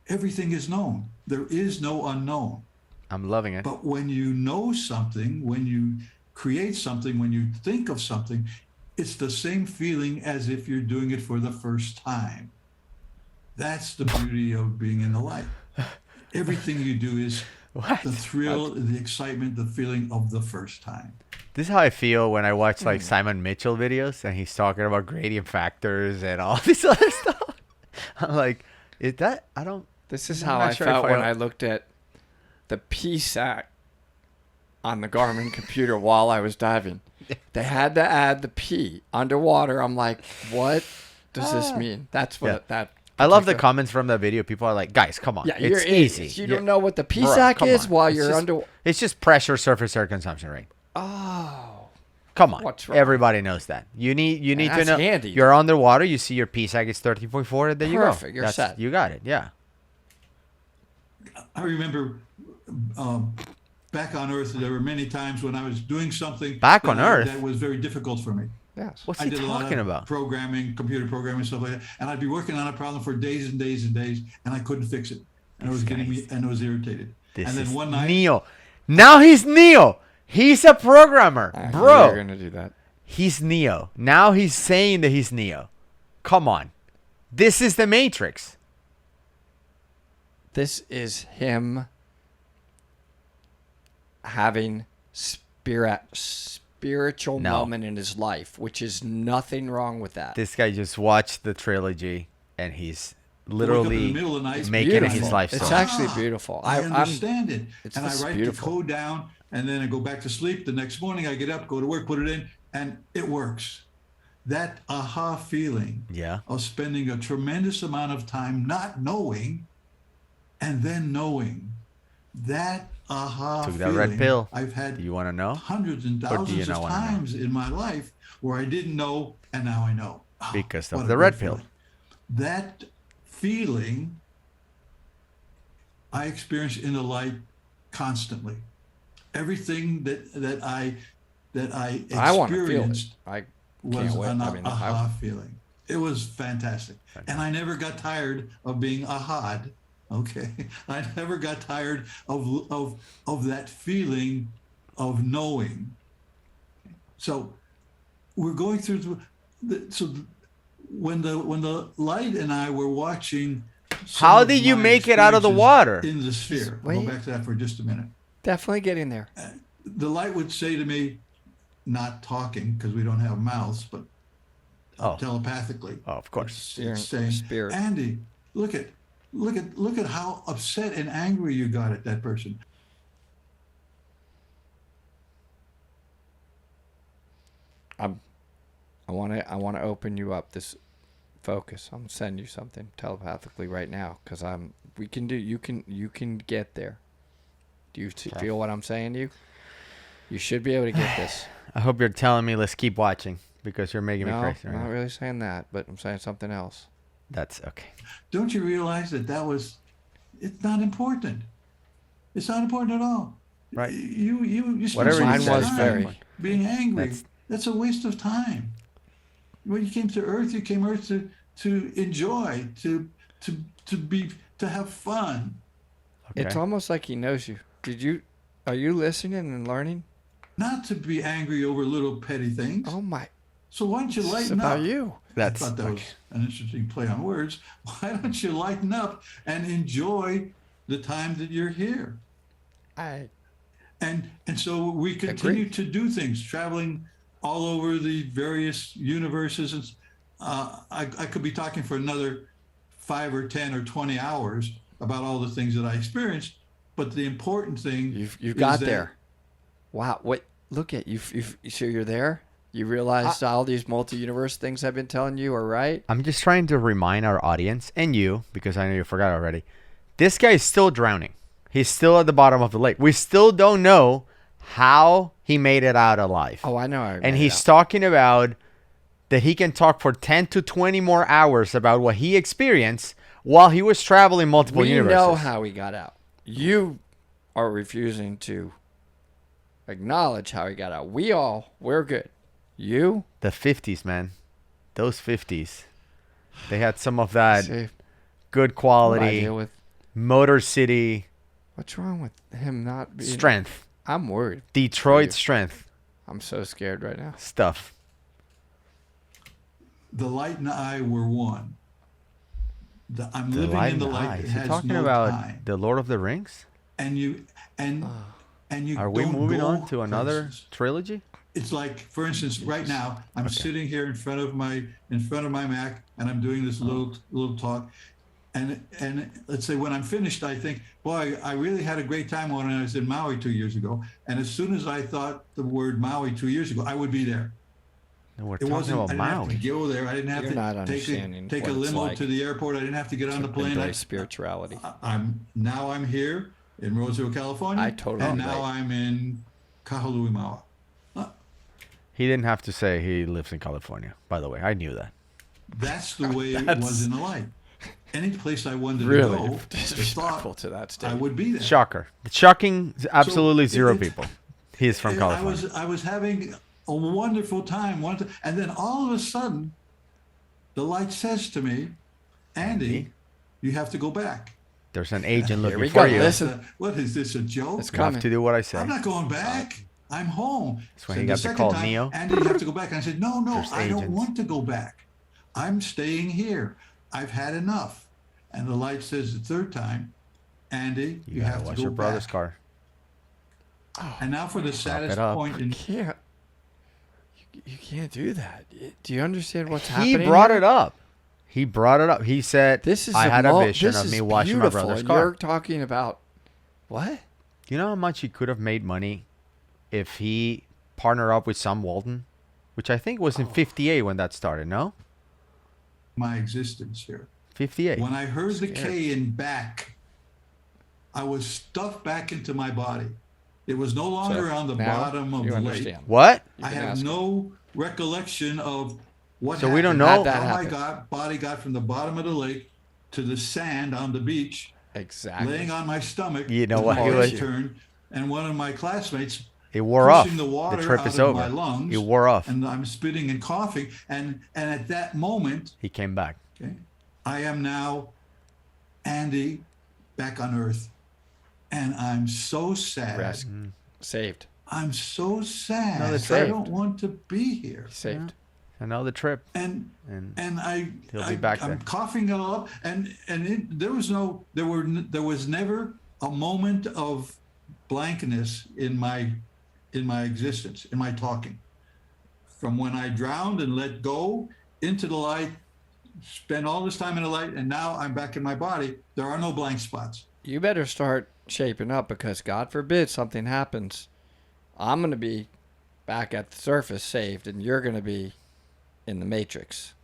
Speaker 3: everything is known. There is no unknown.
Speaker 1: I'm loving it.
Speaker 3: But when you know something, when you create something, when you think of something, it's the same feeling as if you're doing it for the first time. That's the beauty of being in the light. Everything you do is the thrill, the excitement, the feeling of the first time.
Speaker 1: This is how I feel when I watch like Simon Mitchell videos and he's talking about gradient factors and all this other stuff. I'm like, is that, I don't.
Speaker 2: This is
Speaker 1: I'm
Speaker 2: how
Speaker 1: not
Speaker 2: I
Speaker 1: sure
Speaker 2: felt
Speaker 1: if I-
Speaker 2: when I looked at the PSAC on the Garmin computer while I was diving. They had to add the P underwater. I'm like, what does this mean? That's what that.
Speaker 1: I love the comments from that video. People are like, guys, come on.
Speaker 2: Yeah,
Speaker 1: it's
Speaker 2: you're
Speaker 1: easy.
Speaker 2: idiots. You don't know what the PSAC
Speaker 1: come
Speaker 2: is
Speaker 1: on.
Speaker 2: while
Speaker 1: It's
Speaker 2: you're
Speaker 1: just-
Speaker 2: under.
Speaker 1: It's just pressure surface air consumption rate.
Speaker 2: Oh.
Speaker 1: Come on.
Speaker 2: What's wrong?
Speaker 1: Everybody knows that. You need to
Speaker 2: that's
Speaker 1: know.
Speaker 2: handy.
Speaker 1: You're underwater. You see your PSAC is 13.4. There you go.
Speaker 2: Perfect. You're set.
Speaker 1: You got it. Yeah.
Speaker 3: I remember back on Earth, there were many times when I was doing something
Speaker 1: Back on Earth?
Speaker 3: that was very difficult for me.
Speaker 2: Yes.
Speaker 1: What's
Speaker 3: I
Speaker 1: he
Speaker 3: did a lot
Speaker 1: talking
Speaker 3: of
Speaker 1: about?
Speaker 3: programming, computer programming, stuff like that, and I'd be working on a problem for days and days and days, and I couldn't fix it, and it was getting me, and it was irritated.
Speaker 1: This
Speaker 3: and then
Speaker 1: is
Speaker 3: one night,
Speaker 1: Neo. Now he's Neo. He's a programmer,
Speaker 2: You're
Speaker 1: bro.
Speaker 2: gonna do that.
Speaker 1: He's Neo. Now he's saying that he's Neo. Come on. This is the Matrix.
Speaker 2: This is him having spiritual
Speaker 1: No.
Speaker 2: moment in his life, which is nothing wrong with that.
Speaker 1: This guy just watched the trilogy and he's
Speaker 3: in the
Speaker 1: literally
Speaker 3: middle of the night,
Speaker 1: making it
Speaker 2: Beautiful.
Speaker 1: his life
Speaker 2: It's
Speaker 1: story.
Speaker 2: actually beautiful.
Speaker 3: I
Speaker 2: I'm-
Speaker 3: understand it.
Speaker 2: it's
Speaker 3: And I
Speaker 2: just
Speaker 3: write
Speaker 2: beautiful.
Speaker 3: the code down, and then I go back to sleep. The next morning, I get up, go to work, put it in, and it works. That aha feeling
Speaker 1: Yeah.
Speaker 3: of spending a tremendous amount of time not knowing and then knowing, that aha
Speaker 1: Took that
Speaker 3: feeling
Speaker 1: red pill.
Speaker 3: I've had
Speaker 1: Do you want to know?
Speaker 3: hundreds and
Speaker 1: Or do you
Speaker 3: thousands
Speaker 1: not
Speaker 3: of
Speaker 1: wanna know?
Speaker 3: times in my life where I didn't know, and now I know. Oh,
Speaker 1: Because
Speaker 3: what
Speaker 1: of
Speaker 3: a
Speaker 1: the
Speaker 3: great
Speaker 1: red pill.
Speaker 3: feeling. That feeling I experience in the light constantly. Everything that I
Speaker 2: I want to feel it.
Speaker 3: experienced
Speaker 2: I
Speaker 3: was
Speaker 2: can't wait.
Speaker 3: an
Speaker 2: I mean,
Speaker 3: aha feeling. It was fantastic. And I never got tired of being ahad. Okay. I never got tired of that feeling of knowing. So we're going through when the light and I were watching some
Speaker 1: How
Speaker 3: of
Speaker 1: did you
Speaker 3: my
Speaker 1: make it out of the
Speaker 3: experiences
Speaker 1: water?
Speaker 3: in the sphere. I'll
Speaker 2: Wait.
Speaker 3: go back to that for just a minute.
Speaker 2: definitely getting there.
Speaker 3: The light would say to me, not talking because we don't have mouths, but telepathically.
Speaker 1: Oh, of course.
Speaker 3: It's saying,
Speaker 2: Spirit.
Speaker 3: Andy, look at how upset and angry you got at that person.
Speaker 2: I want to open you up. This Focus. I'm sending you something telepathically right now because you can get there. Do you feel what I'm saying to you? You should be able to get this.
Speaker 1: I hope you're telling me let's keep watching because you're making me
Speaker 2: No,
Speaker 1: crazy
Speaker 2: I'm
Speaker 1: right
Speaker 2: not
Speaker 1: now.
Speaker 2: really saying that, but I'm saying something else.
Speaker 1: That's okay.
Speaker 3: Don't you realize it's not important. It's not important at all.
Speaker 1: Right.
Speaker 3: You spend
Speaker 1: Whatever
Speaker 3: so
Speaker 1: you
Speaker 3: much
Speaker 1: said is
Speaker 3: time
Speaker 2: very-
Speaker 3: being angry.
Speaker 1: That's-
Speaker 3: That's a waste of time. When you came to Earth, you came Earth to enjoy, to have fun.
Speaker 1: Okay.
Speaker 2: It's almost like he knows you. Are you listening and learning?
Speaker 3: Not to be angry over little petty things.
Speaker 2: Oh my!
Speaker 3: So why don't you
Speaker 2: It's
Speaker 3: lighten
Speaker 2: about
Speaker 3: up?
Speaker 2: you.
Speaker 3: I thought that was an interesting play on words. Why don't you lighten up and enjoy the time that you're here? And so we continue to do things, traveling all over the various universes. And I could be talking for another 5 or 10 or 20 hours about all the things that I experienced. But the important thing
Speaker 2: You got there. Wow! What? Look at you. So you're there. You realize all these multi-universe things I've been telling you are right.
Speaker 1: I'm just trying to remind our audience and you, because I know you forgot already. This guy is still drowning. He's still at the bottom of the lake. We still don't know how he made it out alive.
Speaker 2: Oh, I know.
Speaker 1: And he's talking about that he can talk for 10 to 20 more hours about what he experienced while he was traveling multiple universes.
Speaker 2: We know how he got out. You are refusing to acknowledge how he got out. We're good. You?
Speaker 1: The 50s, man. Those 50s. They had some of that
Speaker 2: See,
Speaker 1: good
Speaker 2: what I
Speaker 1: quality
Speaker 2: deal with.
Speaker 1: Motor City
Speaker 2: What's wrong with him not being...
Speaker 1: strength.
Speaker 2: I'm worried.
Speaker 1: Detroit strength
Speaker 2: I'm so scared right now.
Speaker 1: stuff.
Speaker 3: The light and I were one. I'm
Speaker 1: The
Speaker 3: living
Speaker 1: light
Speaker 3: in the
Speaker 1: and
Speaker 3: light
Speaker 1: eye.
Speaker 3: that
Speaker 1: Is he
Speaker 3: has
Speaker 1: talking
Speaker 3: no
Speaker 1: about
Speaker 3: time.
Speaker 1: the Lord of the Rings?
Speaker 3: And you
Speaker 1: Are we
Speaker 3: don't
Speaker 1: moving
Speaker 3: go
Speaker 1: on to another
Speaker 3: places.
Speaker 1: trilogy?
Speaker 3: It's like, for instance, right now I'm sitting here in front of my Mac and I'm doing this little talk, and let's say when I'm finished, I think, boy, I really had a great time when I was in Maui 2 years ago. And as soon as I thought the word Maui 2 years ago, I would be there.
Speaker 1: No, we're
Speaker 3: It
Speaker 1: talking
Speaker 3: wasn't.
Speaker 1: about
Speaker 3: I didn't have
Speaker 1: Maui.
Speaker 3: to go there. I didn't have
Speaker 2: You're not
Speaker 3: to
Speaker 2: understanding
Speaker 3: take a
Speaker 2: what it's
Speaker 3: limo
Speaker 2: like
Speaker 3: to the airport. I didn't have to get on the plane.
Speaker 2: Embrace spirituality.
Speaker 3: I'm here in Roseville, California.
Speaker 2: I totally
Speaker 3: And now
Speaker 2: relate.
Speaker 3: I'm in Kahului, Maui.
Speaker 1: He didn't have to say he lives in California. By the way, I knew that.
Speaker 3: That's the way it was in the light. Any place I wanted
Speaker 2: Really
Speaker 3: to go, the
Speaker 2: disrespectful
Speaker 3: thought
Speaker 2: to that
Speaker 3: I
Speaker 2: statement.
Speaker 3: would be there.
Speaker 1: Shocker. Shocking. Absolutely zero
Speaker 3: it-
Speaker 1: people. He's from California.
Speaker 3: I was having a wonderful time. And then all of a sudden, the light says to me, Andy, you have to go back.
Speaker 1: There's an agent looking
Speaker 2: we
Speaker 1: for
Speaker 2: go.
Speaker 1: you.
Speaker 2: Listen.
Speaker 3: What is this, a joke?
Speaker 2: It's
Speaker 1: You have
Speaker 2: coming.
Speaker 1: to do what I say.
Speaker 3: I'm not going back. I'm home.
Speaker 1: That's when
Speaker 3: So
Speaker 1: he
Speaker 3: the
Speaker 1: got the
Speaker 3: second
Speaker 1: call,
Speaker 3: time,
Speaker 1: Neo.
Speaker 3: Andy, you have to go back. And I said, no,
Speaker 1: There's
Speaker 3: I don't
Speaker 1: agents.
Speaker 3: want to go back. I'm staying here. I've had enough. And the light says the third time, Andy,
Speaker 1: You
Speaker 3: you
Speaker 1: gotta
Speaker 3: have to
Speaker 1: watch
Speaker 3: go
Speaker 1: your brother's
Speaker 3: back.
Speaker 1: car.
Speaker 3: And now for the saddest
Speaker 1: up.
Speaker 3: point in
Speaker 2: Can't. You can't do that. Do you understand what's
Speaker 1: He
Speaker 2: happening?
Speaker 1: brought
Speaker 2: here?
Speaker 1: it up. He brought it up. He said,
Speaker 2: This is
Speaker 1: I had a vision
Speaker 2: this
Speaker 1: of
Speaker 2: is
Speaker 1: me washing my
Speaker 2: beautiful,
Speaker 1: brother's
Speaker 2: and
Speaker 1: car.
Speaker 2: You're talking about what?
Speaker 1: Do you know how much he could have made money if he partnered up with Sam Walton? Which I think was in 58 when that started, no?
Speaker 3: my existence here.
Speaker 1: 58.
Speaker 3: When I heard the
Speaker 2: Scared.
Speaker 3: K in back, I was stuffed back into my body. It was no longer on the
Speaker 2: now
Speaker 3: bottom of
Speaker 2: you
Speaker 3: the lake.
Speaker 2: understand.
Speaker 1: What?
Speaker 2: You
Speaker 3: I
Speaker 2: can
Speaker 3: have
Speaker 2: ask him.
Speaker 3: no recollection of what
Speaker 1: So
Speaker 3: happened.
Speaker 1: we don't know-
Speaker 2: How'd that
Speaker 3: how my
Speaker 2: happen?
Speaker 3: body got from the bottom of the lake to the sand on the beach,
Speaker 2: Exactly.
Speaker 3: laying on my stomach.
Speaker 1: You know
Speaker 3: with
Speaker 1: what?
Speaker 3: My
Speaker 1: He
Speaker 3: head
Speaker 1: was-
Speaker 3: turned, and one of my classmates
Speaker 1: It wore off.
Speaker 3: pushing the water
Speaker 1: The trip
Speaker 3: out
Speaker 1: is
Speaker 3: of my
Speaker 1: over.
Speaker 3: lungs.
Speaker 1: It wore off.
Speaker 3: And I'm spitting and coughing, and at that moment,
Speaker 1: He came back.
Speaker 3: okay, I am now Andy back on Earth, and I'm so sad.
Speaker 2: Rest. Saved.
Speaker 3: I'm so sad.
Speaker 1: No, they're
Speaker 3: I
Speaker 1: saved.
Speaker 3: don't want to be here.
Speaker 2: Saved.
Speaker 1: Another trip.
Speaker 3: And
Speaker 1: And
Speaker 3: He'll
Speaker 1: be back
Speaker 3: I'm
Speaker 1: there.
Speaker 3: coughing it all up, and there was never a moment of blankness in my existence, in my talking. From when I drowned and let go into the light, spent all this time in the light, and now I'm back in my body. There are no blank spots.
Speaker 2: You better start shaping up because God forbid something happens. I'm going to be back at the surface saved and you're going to be in the matrix.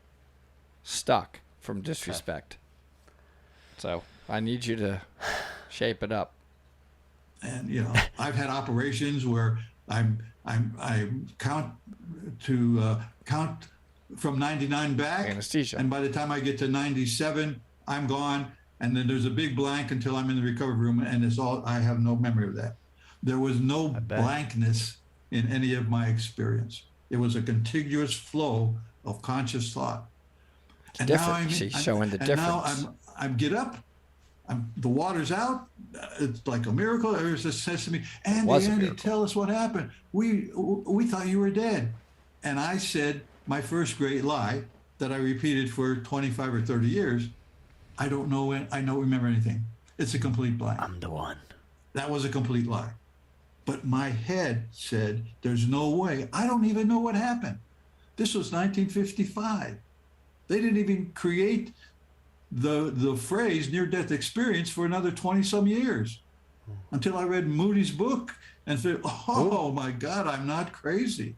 Speaker 2: stuck from disrespect. So I need you to shape it up.
Speaker 3: And I've had operations where I count from 99 back,
Speaker 2: Anesthesia.
Speaker 3: and by the time I get to 97, I'm gone, and then there's a big blank until I'm in the recovery room, and it's all, I have no memory of that. There was no blankness in any of my experience. It was a contiguous flow of conscious thought.
Speaker 2: It's different. She's showing the difference.
Speaker 3: Now I get up. The water's out. It's like a miracle. Everyone just says to me, Andy, tell us what happened. We thought you were dead. And I said my first great lie that I repeated for 25 or 30 years. I don't remember anything. It's a complete blank.
Speaker 1: I'm the one.
Speaker 3: That was a complete lie. But my head said, there's no way. I don't even know what happened. This was 1955. They didn't even create the phrase near-death experience for another 20-some years until I read Moody's book and said, oh my God, I'm not crazy.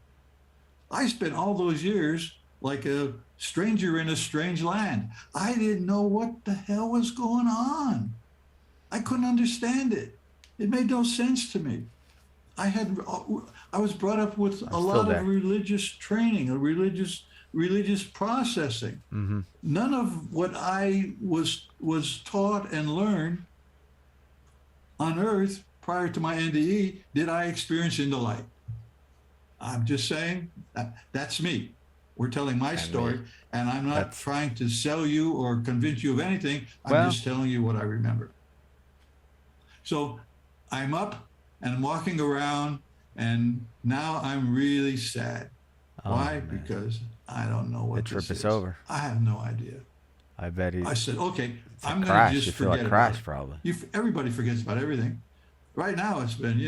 Speaker 3: I spent all those years like a stranger in a strange land. I didn't know what the hell was going on. I couldn't understand it. It made no sense to me. I was brought up with a lot of religious training, a religious processing.
Speaker 1: Mm-hmm.
Speaker 3: None of what I was taught and learned on earth prior to my NDE did I experience in the light. I'm just saying that's me. We're telling my story, and I'm not trying to sell you or convince you of anything. I'm just telling you what I remember. So I'm up and I'm walking around, and now I'm really sad. Why?
Speaker 1: Man.
Speaker 3: Because I don't know what
Speaker 1: the trip
Speaker 3: this
Speaker 1: is
Speaker 3: is.
Speaker 1: over.
Speaker 3: I have no idea.
Speaker 1: I bet
Speaker 3: I said, okay, I'm
Speaker 1: going to
Speaker 3: just
Speaker 1: you feel
Speaker 3: forget
Speaker 1: a
Speaker 3: about
Speaker 1: crash,
Speaker 3: it.
Speaker 1: probably.
Speaker 3: Everybody forgets about everything. Right now, it's been,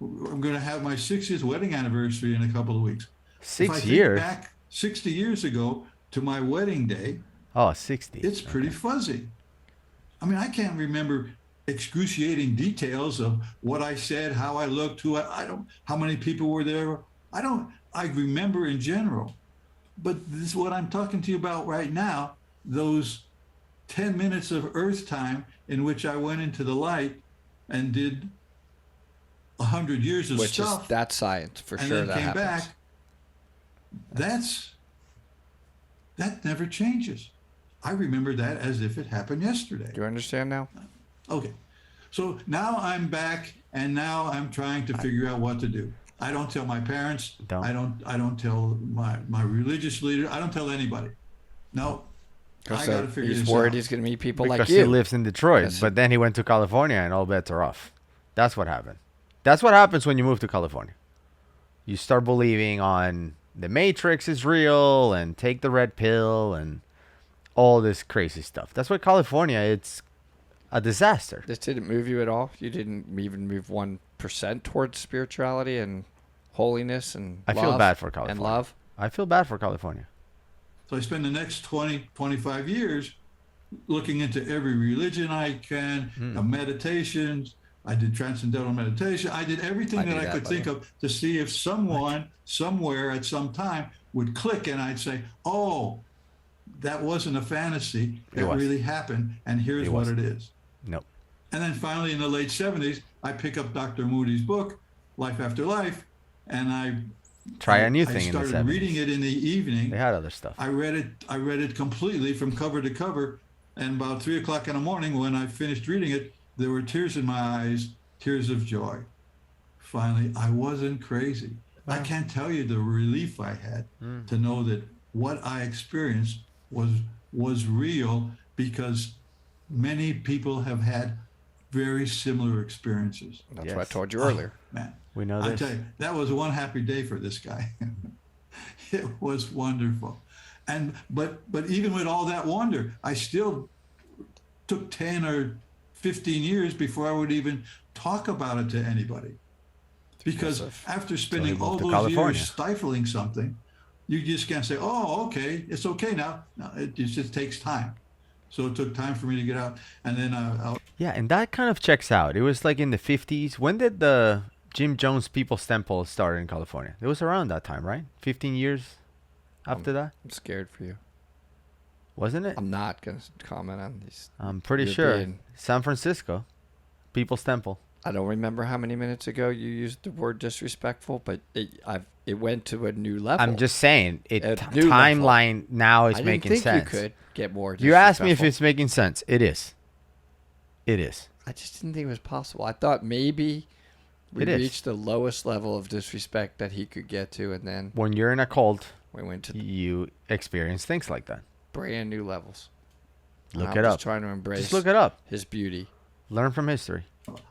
Speaker 3: I'm going to have my 60th wedding anniversary in a couple of weeks.
Speaker 1: 6 years?
Speaker 3: If I think back 60 years ago to my wedding day,
Speaker 1: 60.
Speaker 3: it's pretty fuzzy. I mean, I can't remember excruciating details of what I said, how I looked, how many people were there. I remember in general. But this is what I'm talking to you about right now, those 10 minutes of earth time in which I went into the light and did 100 years of stuff.
Speaker 2: That's science, for
Speaker 3: and
Speaker 2: sure.
Speaker 3: then
Speaker 2: That
Speaker 3: came
Speaker 2: happens.
Speaker 3: back. That never changes. I remember that as if it happened yesterday.
Speaker 2: Do you understand now?
Speaker 3: Okay. So now I'm back, and now I'm trying to figure out what to do. I don't tell my parents. I don't tell my religious leader. I don't tell anybody. No. I got to figure this out.
Speaker 2: He's worried he's going to meet people
Speaker 1: because
Speaker 2: like you.
Speaker 1: He lives in Detroit, but then he went to California, and all bets are off. That's what happened. That's what happens when you move to California. You start believing on the Matrix is real and take the red pill and all this crazy stuff. That's why California, it's a disaster.
Speaker 2: This didn't move you at all? You didn't even move 1% towards spirituality and holiness and
Speaker 1: I feel bad for California.
Speaker 2: And love?
Speaker 1: I feel bad for California.
Speaker 3: So I spend the next 20, 25 years looking into every religion I can, meditations. I did transcendental meditation. I did everything that I could think of to see if someone, somewhere at some time would click, and I'd say, oh, that wasn't a fantasy. It really happened, and here's what it is.
Speaker 1: Nope.
Speaker 3: And then finally in the late 70s, I pick up Dr. Moody's book, Life After Life, and I started reading it in the evening.
Speaker 1: They had other stuff.
Speaker 3: I read it completely from cover to cover, and about 3 o'clock in the morning when I finished reading it, there were tears in my eyes, tears of joy. Finally, I wasn't crazy. Wow. I can't tell you the relief I had to know that what I experienced was real, because many people have had very similar experiences.
Speaker 2: That's what I told you earlier.
Speaker 3: Man,
Speaker 1: we know this.
Speaker 3: I tell you, that was one happy day for this guy. It was wonderful. But even with all that wonder, I still took 10 or 15 years before I would even talk about it to anybody. Because after spending all those years stifling something, you just can't say, oh, okay, it's okay now. No, it just takes time. So it took time for me to get out. And then
Speaker 1: yeah, and that kind of checks out. It was like in the 50s. When did the Jim Jones People's Temple start in California? It was around that time, right? 15 years after that?
Speaker 2: I'm scared for you.
Speaker 1: wasn't it?
Speaker 2: I'm not going to comment on these.
Speaker 1: I'm pretty
Speaker 2: You're
Speaker 1: sure.
Speaker 2: being-
Speaker 1: San Francisco, People's Temple.
Speaker 2: I don't remember how many minutes ago you used the word disrespectful, but it went to a new level.
Speaker 1: I'm just saying,
Speaker 2: A new
Speaker 1: timeline now is
Speaker 2: I didn't
Speaker 1: making
Speaker 2: think
Speaker 1: sense.
Speaker 2: you could get more
Speaker 1: You asked me if
Speaker 2: disrespectful.
Speaker 1: it's making sense. It is. It is.
Speaker 2: I just didn't think it was possible. I thought maybe we
Speaker 1: It is.
Speaker 2: reached the lowest level of disrespect that he could get to, and then
Speaker 1: When you're in a cult,
Speaker 2: we went to the
Speaker 1: you experience things like that.
Speaker 2: brand new levels. And
Speaker 1: Look
Speaker 2: I'm
Speaker 1: it
Speaker 2: just
Speaker 1: up.
Speaker 2: trying to embrace
Speaker 1: Just look it up.
Speaker 2: his beauty.
Speaker 1: Learn from history.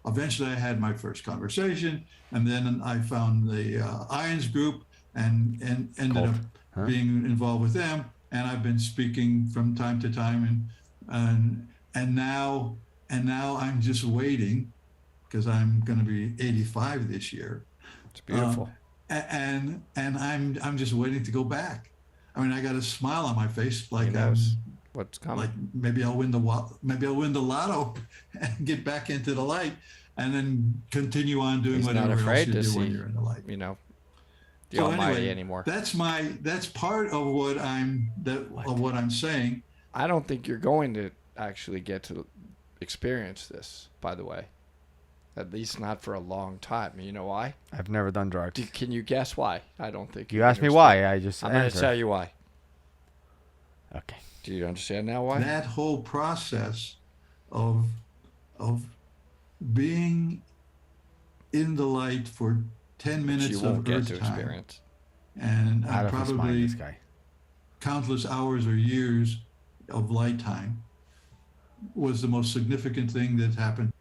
Speaker 3: Eventually, I had my first conversation, and then I found the Irons group and ended
Speaker 1: Cult.
Speaker 3: up
Speaker 1: Huh?
Speaker 3: being involved with them. And I've been speaking from time to time, and now I'm just waiting because I'm going to be 85 this year.
Speaker 2: It's beautiful.
Speaker 3: And I'm just waiting to go back. I mean, I got a smile on my face,
Speaker 2: Who
Speaker 3: like
Speaker 2: knows what's coming?
Speaker 3: like maybe I'll win the lotto and get back into the light, and then continue on doing
Speaker 2: He's not
Speaker 3: whatever else
Speaker 2: afraid
Speaker 3: you
Speaker 2: to
Speaker 3: do when
Speaker 2: see,
Speaker 3: you're in the light.
Speaker 2: The
Speaker 3: So
Speaker 2: Almighty
Speaker 3: anyway,
Speaker 2: anymore.
Speaker 3: That's part of what I'm saying.
Speaker 2: I don't think you're going to actually get to experience this, by the way. At least not for a long time. You know why?
Speaker 1: I've never done drugs.
Speaker 2: Can you guess why? I don't think
Speaker 1: You asked me why. I just
Speaker 2: I'm going to
Speaker 1: answered.
Speaker 2: tell you why.
Speaker 1: Okay.
Speaker 2: Do you understand now why?
Speaker 3: That whole process of being in the light for 10
Speaker 2: Which
Speaker 3: minutes
Speaker 2: you won't
Speaker 3: of
Speaker 2: get
Speaker 3: Earth
Speaker 2: to
Speaker 3: time,
Speaker 2: experience.
Speaker 3: and
Speaker 1: Out of his mind,
Speaker 3: probably
Speaker 1: this guy.
Speaker 3: countless hours or years of light time was the most significant thing that happened.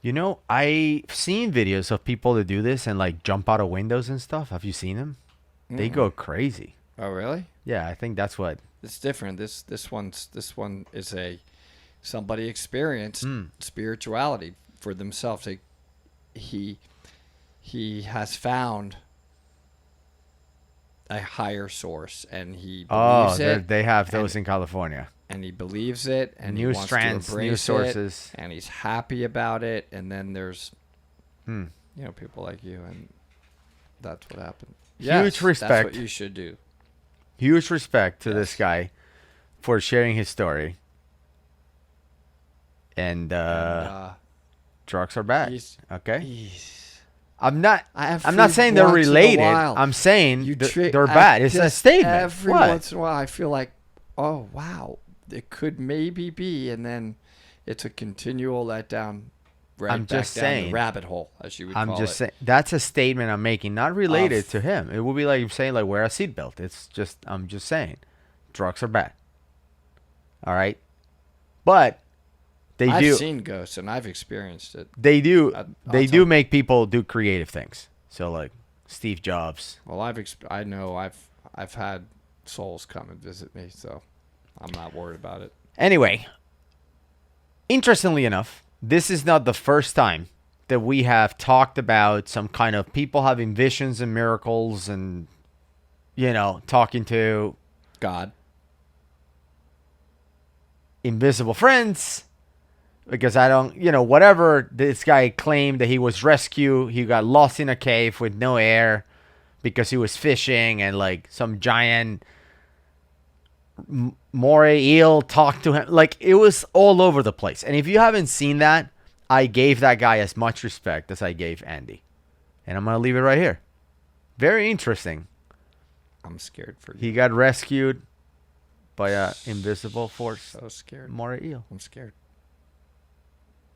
Speaker 1: You know, I've seen videos of people that do this and like jump out of windows and stuff. Have you seen them? They go crazy.
Speaker 2: Oh, really?
Speaker 1: Yeah, I think that's what.
Speaker 2: It's different. This one is somebody experienced spirituality for themselves. He has found a higher source, and he believes it.
Speaker 1: They have those in California.
Speaker 2: And he believes it, and he
Speaker 1: New
Speaker 2: wants
Speaker 1: strands,
Speaker 2: to
Speaker 1: new
Speaker 2: embrace
Speaker 1: sources.
Speaker 2: it, and he's happy about it. And then there's, people like you, and that's what happened.
Speaker 1: Huge respect.
Speaker 2: That's what you should do.
Speaker 1: Huge respect to this guy for sharing his story. And drugs are bad. Okay. I'm not saying they're related. I'm saying they're bad. It's a statement.
Speaker 2: Every
Speaker 1: What?
Speaker 2: once in a while, I feel like, oh wow, it could maybe be, and then it's a continual letdown. Right
Speaker 1: I'm
Speaker 2: back
Speaker 1: just
Speaker 2: down
Speaker 1: saying.
Speaker 2: the rabbit hole, as you would call it.
Speaker 1: I'm just saying that's a statement I'm making, not related to him. It would be like saying like wear a seatbelt. I'm just saying, drugs are bad. All right, but
Speaker 2: I've seen ghosts and I've experienced it.
Speaker 1: They do. They
Speaker 2: I'll
Speaker 1: do make people do creative things. So like Steve Jobs.
Speaker 2: Well, I know I've had souls come and visit me, so I'm not worried about it.
Speaker 1: Anyway, interestingly enough, this is not the first time that we have talked about some kind of people having visions and miracles and, talking to
Speaker 2: God.
Speaker 1: invisible friends. Because whatever this guy claimed that he was rescued, he got lost in a cave with no air because he was fishing and like some giant moray eel talked to him. Like it was all over the place. And if you haven't seen that, I gave that guy as much respect as I gave Andy. And I'm going to leave it right here. Very interesting.
Speaker 2: I'm scared for you.
Speaker 1: He got rescued by an invisible force.
Speaker 2: So scared.
Speaker 1: Moray eel.
Speaker 2: I'm scared.